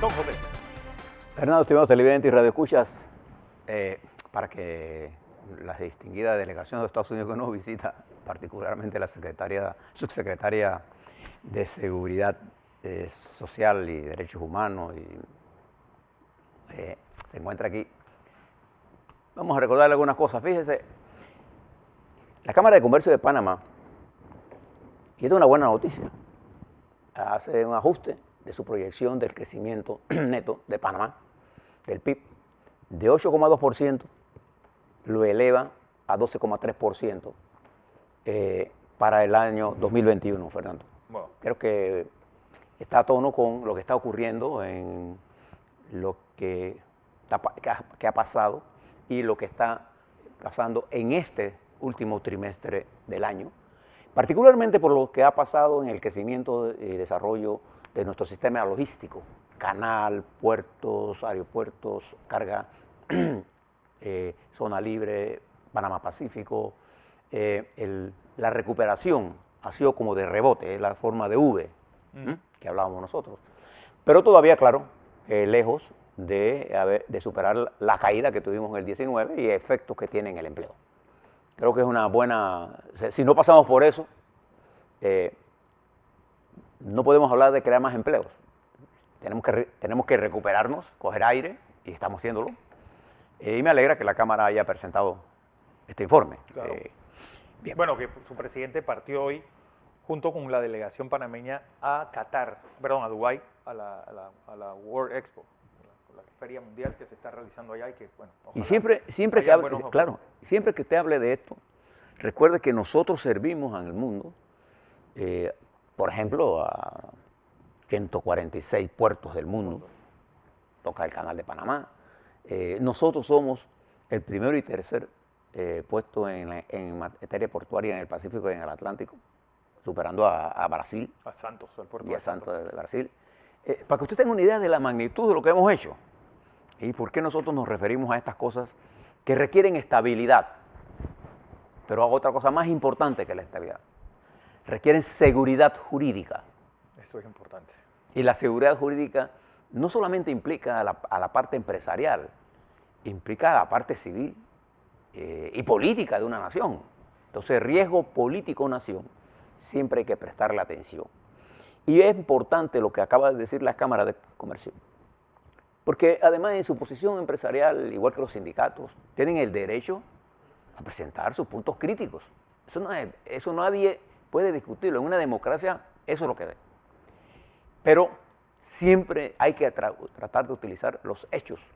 Don José. Fernando, estimados televidentes y radioescuchas, para que la distinguida delegación de Estados Unidos que nos visita, particularmente la subsecretaria de Seguridad Social y Derechos Humanos, se encuentra aquí. Vamos a recordarle algunas cosas. Fíjese, la Cámara de Comercio de Panamá tiene una buena noticia. Hace un ajuste de su proyección del crecimiento neto de Panamá, del PIB, de 8,2%, lo eleva a 12,3% para el año 2021, Fernando. Wow. Creo que está a tono con lo que está ocurriendo en lo que ha pasado y lo que está pasando en este último trimestre del año, particularmente por lo que ha pasado en el crecimiento y desarrollo de nuestro sistema logístico, canal, puertos, aeropuertos, carga, zona libre, Panamá Pacífico. La recuperación ha sido como de rebote, es la forma de V que hablábamos nosotros. Pero todavía, claro, lejos de superar la caída que tuvimos en el 19 y efectos que tiene en el empleo. Creo que es una buena... Si no pasamos por eso, no podemos hablar de crear más empleos. Tenemos que recuperarnos, coger aire, y estamos haciéndolo. Y me alegra que la Cámara haya presentado este informe. Claro. Bien. Bueno, que su presidente partió hoy junto con la delegación panameña a Dubái, a la World Expo, la feria mundial que se está realizando allá y que, bueno, y siempre que hable, claro, siempre que usted hable de esto, recuerde que nosotros servimos en el mundo, por ejemplo, a 146 puertos del mundo, toca el Canal de Panamá. Nosotros somos el primero y tercer puesto en materia portuaria en el Pacífico y en el Atlántico, superando a Brasil. A Santos, al puerto y a Santos de Brasil. Para que usted tenga una idea de la magnitud de lo que hemos hecho y por qué nosotros nos referimos a estas cosas que requieren estabilidad. Pero hago otra cosa más importante que la estabilidad. Requieren seguridad jurídica. Eso es importante. Y la seguridad jurídica no solamente implica a la parte empresarial, implica a la parte civil y política de una nación. Entonces, riesgo político-nación, siempre hay que prestarle atención. Y es importante lo que acaba de decir la Cámara de Comercio, porque además en su posición empresarial, igual que los sindicatos, tienen el derecho a presentar sus puntos críticos. Eso nadie puede discutirlo. En una democracia eso es lo que es. Pero siempre hay que tratar de utilizar los hechos,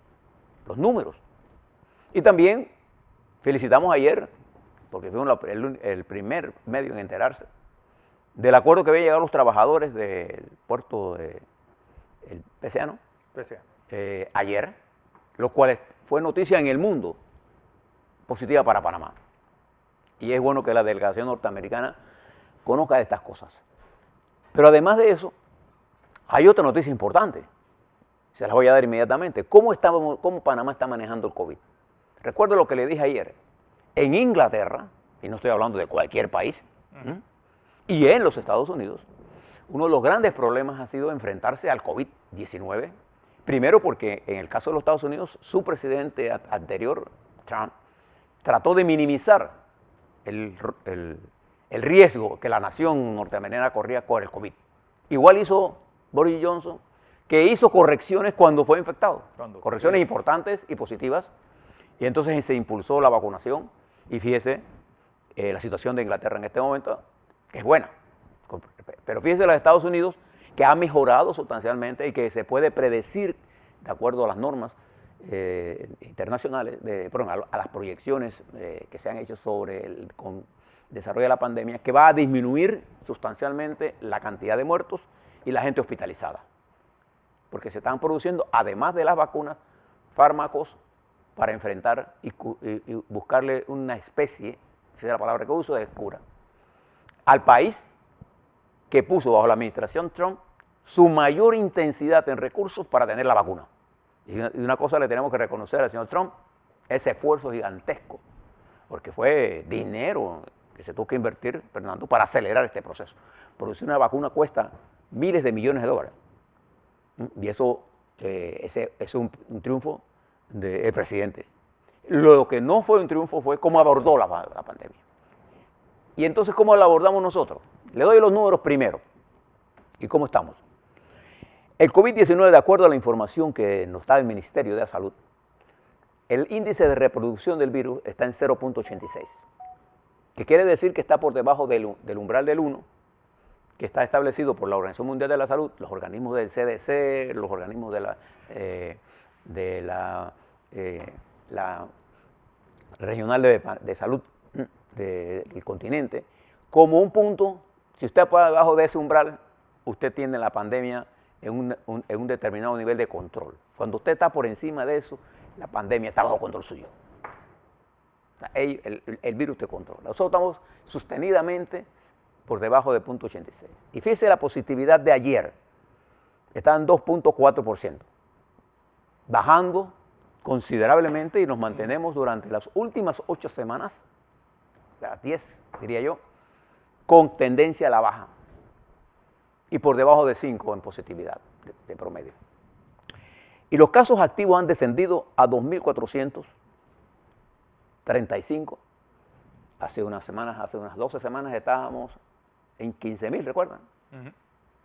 los números. Y también felicitamos ayer, porque fuimos el primer medio en enterarse, del acuerdo que habían llegado los trabajadores del puerto de el PCA, ¿no? PCA. Ayer, lo cual fue noticia en el mundo positiva para Panamá. Y es bueno que la delegación norteamericana conozca de estas cosas. Pero además de eso, hay otra noticia importante. Se las voy a dar inmediatamente. ¿Cómo Panamá está manejando el COVID? Recuerdo lo que le dije ayer. En Inglaterra, y no estoy hablando de cualquier país, y en los Estados Unidos, uno de los grandes problemas ha sido enfrentarse al COVID-19. Primero porque en el caso de los Estados Unidos, su presidente anterior, Trump, trató de minimizar el riesgo que la nación norteamericana corría con el COVID. Igual hizo Boris Johnson, que hizo correcciones cuando fue infectado. Correcciones importantes y positivas. Y entonces se impulsó la vacunación. Y fíjese, la situación de Inglaterra en este momento, que es buena. Pero fíjese la de Estados Unidos, que ha mejorado sustancialmente y que se puede predecir, de acuerdo a las normas internacionales, a las proyecciones que se han hecho sobre el desarrollo de la pandemia, que va a disminuir sustancialmente la cantidad de muertos y la gente hospitalizada. Porque se están produciendo, además de las vacunas, fármacos para enfrentar y buscarle una especie, esa es la palabra que uso, de cura, al país que puso bajo la administración Trump su mayor intensidad en recursos para tener la vacuna. Y una cosa le tenemos que reconocer al señor Trump, ese esfuerzo gigantesco, porque fue dinero que se tuvo que invertir, Fernando, para acelerar este proceso. Producir una vacuna cuesta miles de millones de dólares. Y eso ese es un triunfo del presidente. Lo que no fue un triunfo fue cómo abordó la pandemia. Y entonces, ¿cómo la abordamos nosotros? Le doy los números primero. ¿Y cómo estamos? El COVID-19, de acuerdo a la información que nos da el Ministerio de la Salud, el índice de reproducción del virus está en 0.86, que quiere decir que está por debajo del umbral del 1, que está establecido por la Organización Mundial de la Salud, los organismos del CDC, los organismos de la regional de salud del continente, como un punto. Si usted está debajo de ese umbral, usted tiene la pandemia en un determinado nivel de control. Cuando usted está por encima de eso, la pandemia está bajo control suyo. O sea, el virus te controla. Nosotros estamos sostenidamente por debajo de 0.86. Y fíjese la positividad de ayer. Está en 2.4%, bajando considerablemente, y nos mantenemos durante las últimas 8 semanas, las 10 diría yo, con tendencia a la baja y por debajo de 5 en positividad de promedio. Y los casos activos han descendido a 2.435. Hace unas 12 semanas estábamos en 15.000, ¿recuerdan?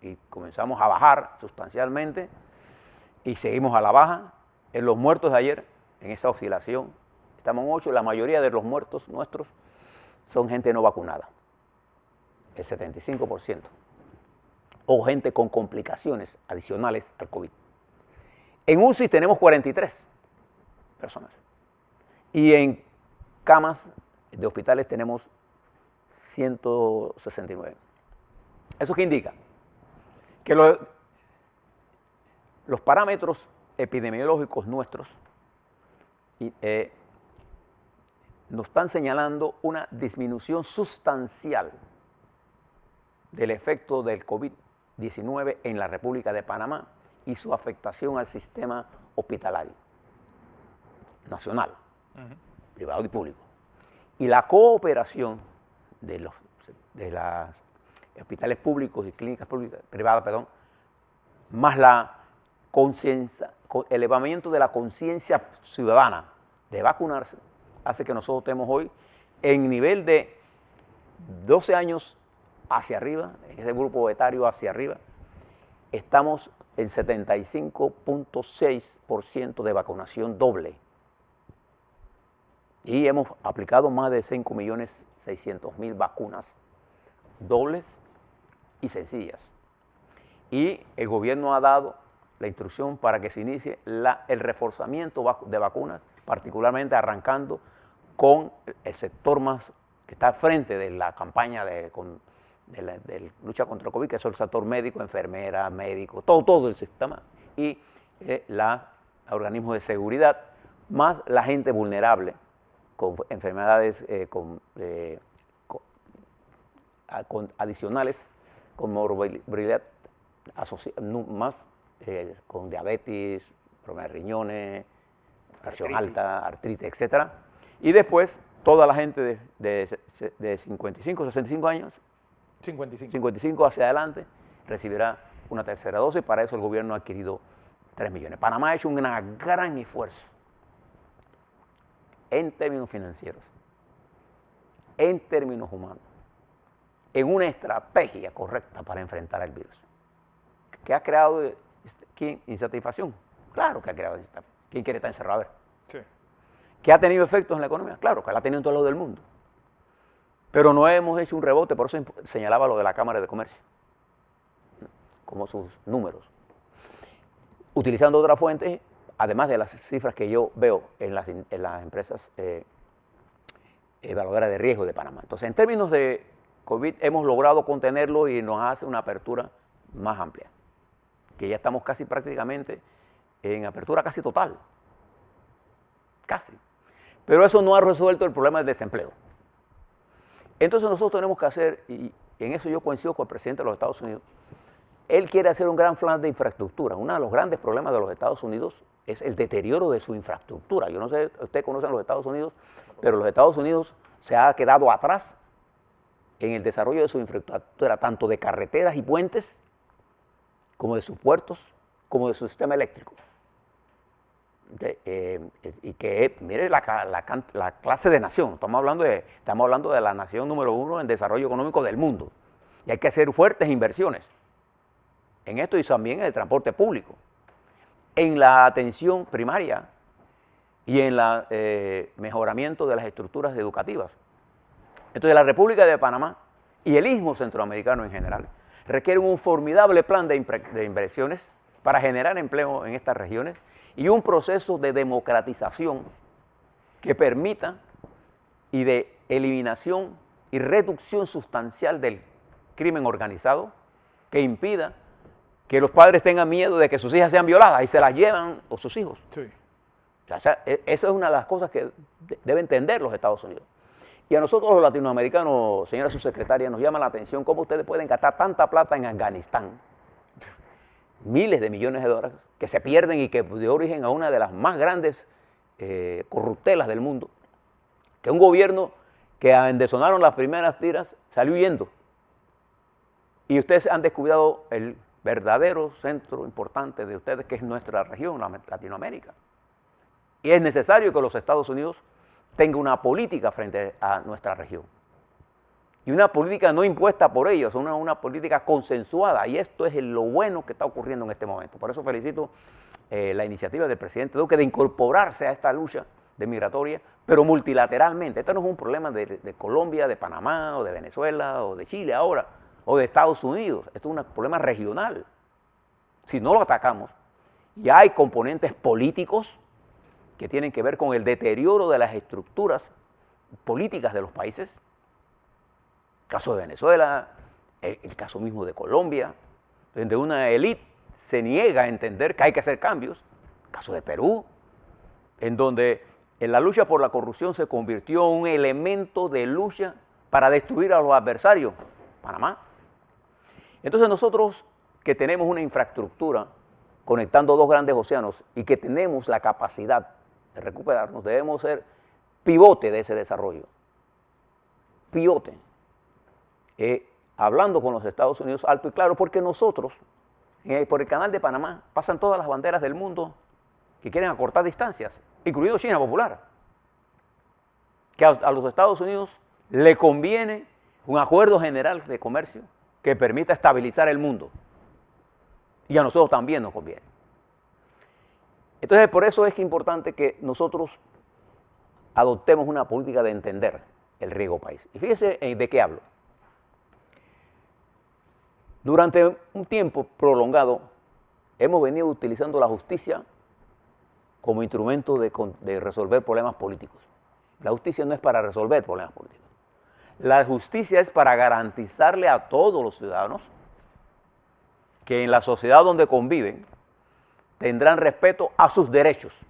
Y comenzamos a bajar sustancialmente y seguimos a la baja. En los muertos de ayer, en esa oscilación, estamos en 8. La mayoría de los muertos nuestros son gente no vacunada, el 75%, o gente con complicaciones adicionales al COVID. En UCI tenemos 43 personas y en camas de hospitales tenemos 169. ¿Eso qué indica? Que los parámetros epidemiológicos nuestros nos están señalando una disminución sustancial del efecto del COVID-19 en la República de Panamá y su afectación al sistema hospitalario nacional, privado y público. Y la cooperación de los hospitales públicos y clínicas públicas, privadas, más la conciencia, el elevamiento de la conciencia ciudadana de vacunarse, hace que nosotros estemos hoy en nivel de 12 años hacia arriba, en ese grupo etario hacia arriba, estamos en 75.6% de vacunación doble. Y hemos aplicado más de 5.600.000 vacunas dobles y sencillas. Y el gobierno ha dado la instrucción para que se inicie el reforzamiento de vacunas, particularmente arrancando con el sector más que está al frente de la campaña de lucha contra el COVID, que es el sector médico, enfermeras, médicos, todo el sistema, y los organismos de seguridad, más la gente vulnerable con enfermedades con adicionales, con morbilidad, más con diabetes, problemas de riñones, presión alta, artritis, etc. Y después, toda la gente de 55, 65 años, 55 hacia adelante, recibirá una tercera dosis. Para eso el gobierno ha adquirido 3 millones. Panamá ha hecho un gran esfuerzo en términos financieros, en términos humanos, en una estrategia correcta para enfrentar el virus. ¿Qué ha creado insatisfacción? Claro que ha creado insatisfacción. ¿Quién quiere estar encerrado? A ver. Sí. ¿Que ha tenido efectos en la economía? Claro, que la ha tenido en todo lado del mundo. Pero no hemos hecho un rebote, por eso señalaba lo de la Cámara de Comercio, como sus números. Utilizando otras fuentes, además de las cifras que yo veo en las empresas evaluadoras de riesgo de Panamá. Entonces, en términos de COVID, hemos logrado contenerlo y nos hace una apertura más amplia, que ya estamos casi prácticamente en apertura casi total. Casi. Pero eso no ha resuelto el problema del desempleo. Entonces nosotros tenemos que hacer, y en eso yo coincido con el presidente de los Estados Unidos, él quiere hacer un gran plan de infraestructura. Uno de los grandes problemas de los Estados Unidos es el deterioro de su infraestructura. Yo no sé, ustedes conocen los Estados Unidos, pero los Estados Unidos se ha quedado atrás en el desarrollo de su infraestructura, tanto de carreteras y puentes, como de sus puertos, como de su sistema eléctrico. Y que, mire, la clase de nación, estamos hablando de la nación número 1 en desarrollo económico del mundo. Y hay que hacer fuertes inversiones en esto y también en el transporte público, en la atención primaria y en el mejoramiento de las estructuras educativas. Entonces, la República de Panamá y el Istmo Centroamericano en general requieren un formidable plan de inversiones para generar empleo en estas regiones y un proceso de democratización que permita y de eliminación y reducción sustancial del crimen organizado, que impida que los padres tengan miedo de que sus hijas sean violadas y se las llevan, o sus hijos. Sí. O sea, eso es una de las cosas que deben entender los Estados Unidos. Y a nosotros los latinoamericanos, señora subsecretaria, nos llama la atención cómo ustedes pueden gastar tanta plata en Afganistán, miles de millones de dólares, que se pierden y que dio origen a una de las más grandes corruptelas del mundo, que un gobierno que desonaron las primeras tiras salió huyendo. Y ustedes han descubierto el verdadero centro importante de ustedes, que es nuestra región, Latinoamérica. Y es necesario que los Estados Unidos tengan una política frente a nuestra región. Y una política no impuesta por ellos, una política consensuada. Y esto es lo bueno que está ocurriendo en este momento. Por eso felicito la iniciativa del presidente Duque de incorporarse a esta lucha de migratoria, pero multilateralmente. Esto no es un problema de Colombia, de Panamá, o de Venezuela, o de Chile ahora, o de Estados Unidos. Esto es un problema regional. Si no lo atacamos, y hay componentes políticos que tienen que ver con el deterioro de las estructuras políticas de los países. El caso de Venezuela, el caso mismo de Colombia, donde una élite se niega a entender que hay que hacer cambios. El caso de Perú, en donde en la lucha por la corrupción se convirtió en un elemento de lucha para destruir a los adversarios. Panamá. Entonces nosotros que tenemos una infraestructura conectando dos grandes océanos y que tenemos la capacidad de recuperarnos, debemos ser pivote de ese desarrollo. Pivote. Hablando con los Estados Unidos alto y claro, porque nosotros, por el canal de Panamá, pasan todas las banderas del mundo que quieren acortar distancias, incluido China Popular. Que a los Estados Unidos le conviene un acuerdo general de comercio que permita estabilizar el mundo. Y a nosotros también nos conviene. Entonces, por eso es que es importante que nosotros adoptemos una política de entender el riesgo país. Y fíjese de qué hablo. Durante un tiempo prolongado hemos venido utilizando la justicia como instrumento de resolver problemas políticos. La justicia no es para resolver problemas políticos. La justicia es para garantizarle a todos los ciudadanos que en la sociedad donde conviven tendrán respeto a sus derechos.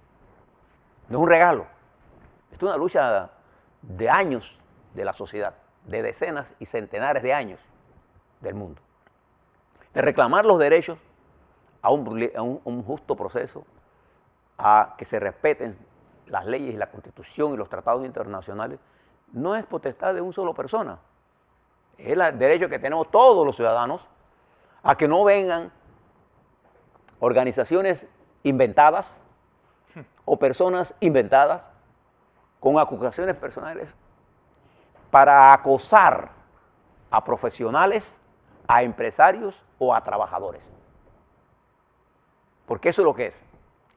No es un regalo. Esto es una lucha de años de la sociedad, de decenas y centenares de años del mundo. De reclamar los derechos a un justo proceso, a que se respeten las leyes y la Constitución y los tratados internacionales, no es potestad de una sola persona. Es el derecho que tenemos todos los ciudadanos a que no vengan organizaciones inventadas o personas inventadas con acusaciones personales para acosar a profesionales, a empresarios o a trabajadores. Porque eso es lo que es.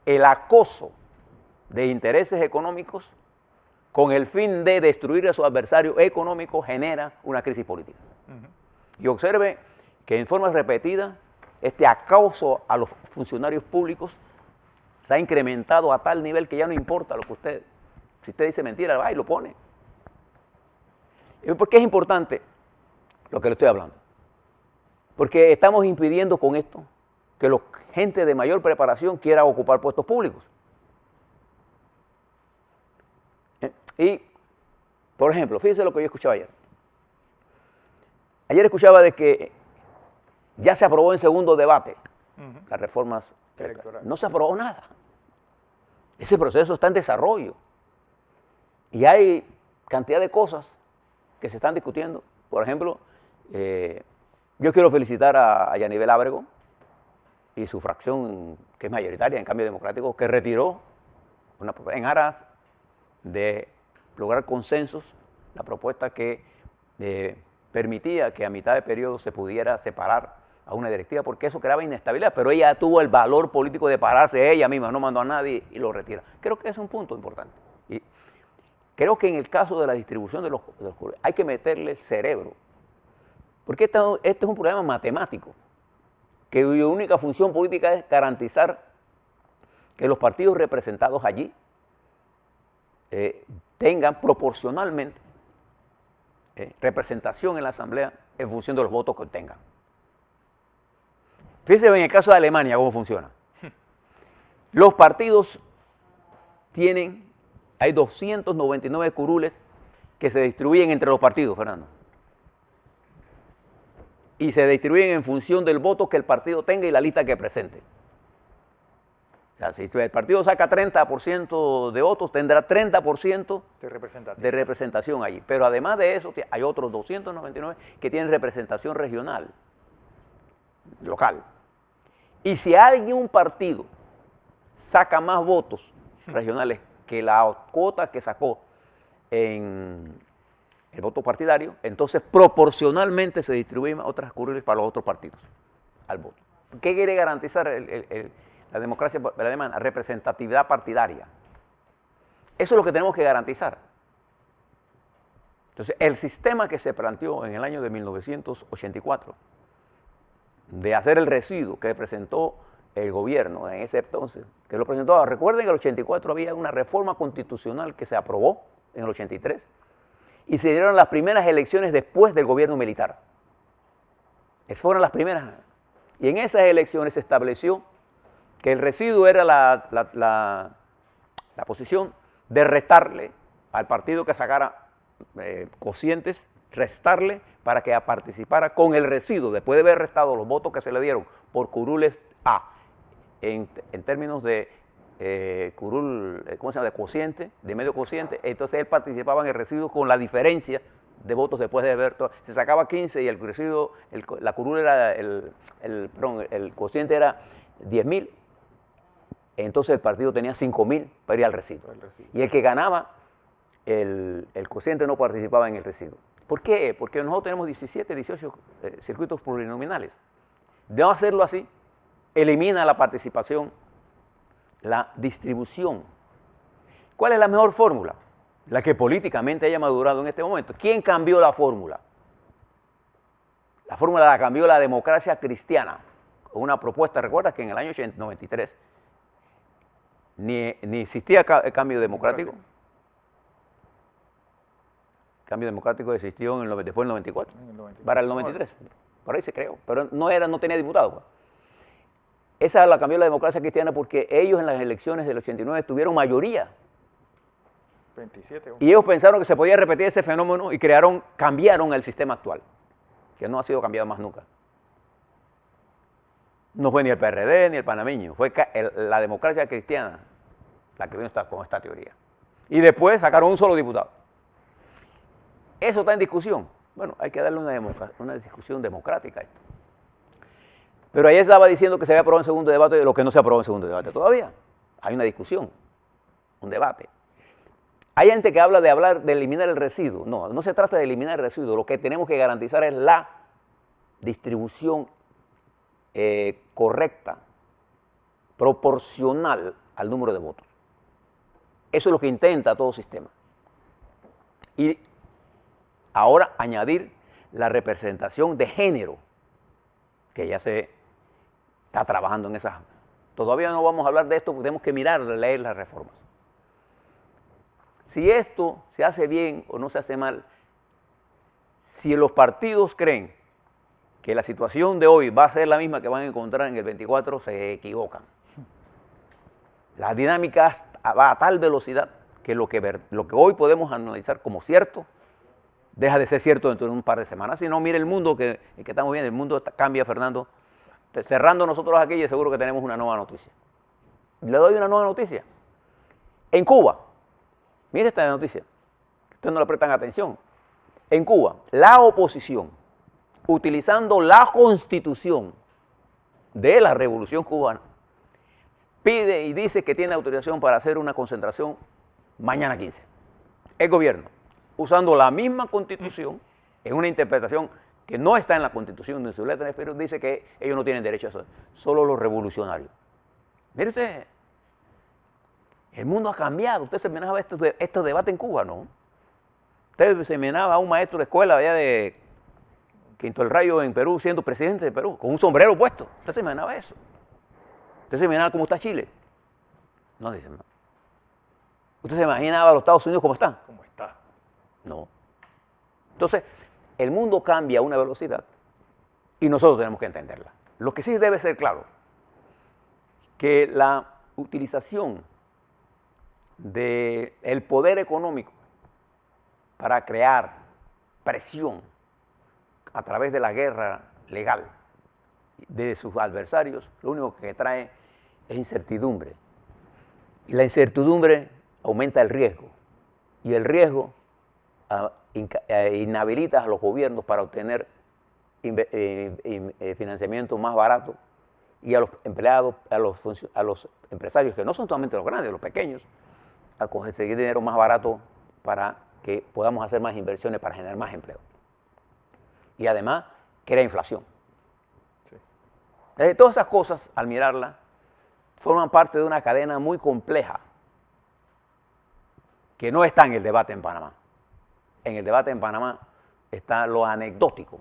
El acoso de intereses económicos con el fin de destruir a su adversario económico genera una crisis política. Y observe que en forma repetida este acoso a los funcionarios públicos se ha incrementado a tal nivel que ya no importa lo que usted, si usted dice mentira, va y lo pone. ¿Y por qué es importante lo que le estoy hablando? Porque estamos impidiendo con esto que la gente de mayor preparación quiera ocupar puestos públicos. Y, por ejemplo, fíjense lo que yo escuchaba ayer. Ayer escuchaba de que ya se aprobó en segundo debate las reformas electorales. No se aprobó nada. Ese proceso está en desarrollo. Y hay cantidad de cosas que se están discutiendo. Por ejemplo, yo quiero felicitar a Yanibel Ábrego y su fracción, que es mayoritaria en Cambio Democrático, que retiró en aras de lograr consensos la propuesta que permitía que a mitad de periodo se pudiera separar a una directiva, porque eso creaba inestabilidad, pero ella tuvo el valor político de pararse ella misma, no mandó a nadie y lo retira. Creo que es un punto importante. Y creo que en el caso de la distribución de los curules hay que meterle cerebro, porque este es un problema matemático, cuya única función política es garantizar que los partidos representados allí tengan proporcionalmente representación en la Asamblea en función de los votos que obtengan. Fíjense en el caso de Alemania cómo funciona. Los partidos hay 299 curules que se distribuyen entre los partidos, Fernando. Y se distribuyen en función del voto que el partido tenga y la lista que presente. O sea, si el partido saca 30% de votos, tendrá 30% de representación allí. Pero además de eso, hay otros 299 que tienen representación regional, local. Y si un partido saca más votos regionales que la cuota que sacó en el voto partidario, entonces proporcionalmente se distribuyen otras curules para los otros partidos al voto. ¿Qué quiere garantizar la democracia alemana? Representatividad partidaria. Eso es lo que tenemos que garantizar. Entonces, el sistema que se planteó en el año de 1984, de hacer el residuo que presentó el gobierno en ese entonces, que lo presentó, recuerden que en el 84 había una reforma constitucional que se aprobó en el 83, y se dieron las primeras elecciones después del gobierno militar. Esas fueron las primeras. Y en esas elecciones se estableció que el residuo era la posición de restarle al partido que sacara cocientes, restarle para que participara con el residuo, después de haber restado los votos que se le dieron por curules A, en términos de curul, ¿cómo se llama?, de cociente, de medio cociente, entonces él participaba en el residuo con la diferencia de votos después de haber, se sacaba 15 y el residuo, la curul era, el cociente era 10.000, entonces el partido tenía 5.000 para ir al residuo. Y el que ganaba el cociente no participaba en el residuo. ¿Por qué? Porque nosotros tenemos 17, 18 circuitos plurinominales. De no hacerlo así, elimina la participación, la distribución. ¿Cuál es la mejor fórmula? La que políticamente haya madurado en este momento. ¿Quién cambió la fórmula? La fórmula la cambió la democracia cristiana, con una propuesta. ¿Recuerdas que en el año 93 ni existía el cambio democrático? El cambio democrático existió después del 94, para el 93, por ahí se creó, pero no tenía diputados. Pues. Esa la cambió la democracia cristiana porque ellos en las elecciones del 89 tuvieron mayoría. 27. Y ellos pensaron que se podía repetir ese fenómeno y cambiaron el sistema actual, que no ha sido cambiado más nunca. No fue ni el PRD ni el panameño, fue la democracia cristiana la que vino con esta teoría. Y después sacaron un solo diputado. ¿Eso está en discusión? Bueno, hay que darle una discusión democrática a esto. Pero ayer estaba diciendo que se había aprobado en segundo debate lo que no se aprobó en segundo debate todavía. Hay una discusión, un debate. Hay gente que habla de eliminar el residuo. No, no se trata de eliminar el residuo. Lo que tenemos que garantizar es la distribución correcta, proporcional al número de votos. Eso es lo que intenta todo sistema. Y ahora añadir la representación de género, que ya se está trabajando en esas. Todavía no vamos a hablar de esto porque tenemos que leer las reformas. Si esto se hace bien o no se hace mal, si los partidos creen que la situación de hoy va a ser la misma que van a encontrar en el 24, se equivocan. La dinámica va a tal velocidad que lo que hoy podemos analizar como cierto, deja de ser cierto dentro de un par de semanas. Si no, mire el mundo que estamos viendo, el mundo cambia, Fernando. Cerrando nosotros aquí, y seguro que tenemos una nueva noticia. Le doy una nueva noticia. En Cuba, mire esta noticia, ustedes no le prestan atención. En Cuba, la oposición, utilizando la Constitución de la Revolución Cubana, pide y dice que tiene autorización para hacer una concentración mañana 15. El gobierno, usando la misma Constitución, en una interpretación que no está en la Constitución ni en su letra, pero dice que ellos no tienen derecho a eso, solo los revolucionarios. Mire usted, el mundo ha cambiado. Usted se miraba estos debates en Cuba, ¿no? Usted se miraba a un maestro de escuela allá de Quinto del Rayo en Perú, siendo presidente de Perú, con un sombrero puesto. Usted se imaginaba eso. Usted se imaginaba cómo está Chile. No dice más. Usted se imaginaba a los Estados Unidos cómo están. ¿Cómo está? No. Entonces, el mundo cambia a una velocidad y nosotros tenemos que entenderla. Lo que sí debe ser claro, que la utilización del poder económico para crear presión a través de la guerra legal de sus adversarios, lo único que trae es incertidumbre. Y la incertidumbre aumenta el riesgo. Y el riesgo inhabilita a los gobiernos para obtener financiamiento más barato y a los empleados, a los empresarios, que no son solamente los grandes, los pequeños, a conseguir dinero más barato para que podamos hacer más inversiones para generar más empleo. Y además, crea inflación. Sí. Todas esas cosas, al mirarlas, forman parte de una cadena muy compleja que no está en el debate en Panamá. En el debate en Panamá está lo anecdótico,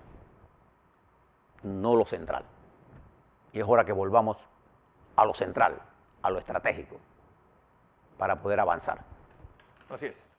no lo central. Y es hora que volvamos a lo central, a lo estratégico, para poder avanzar. Así es.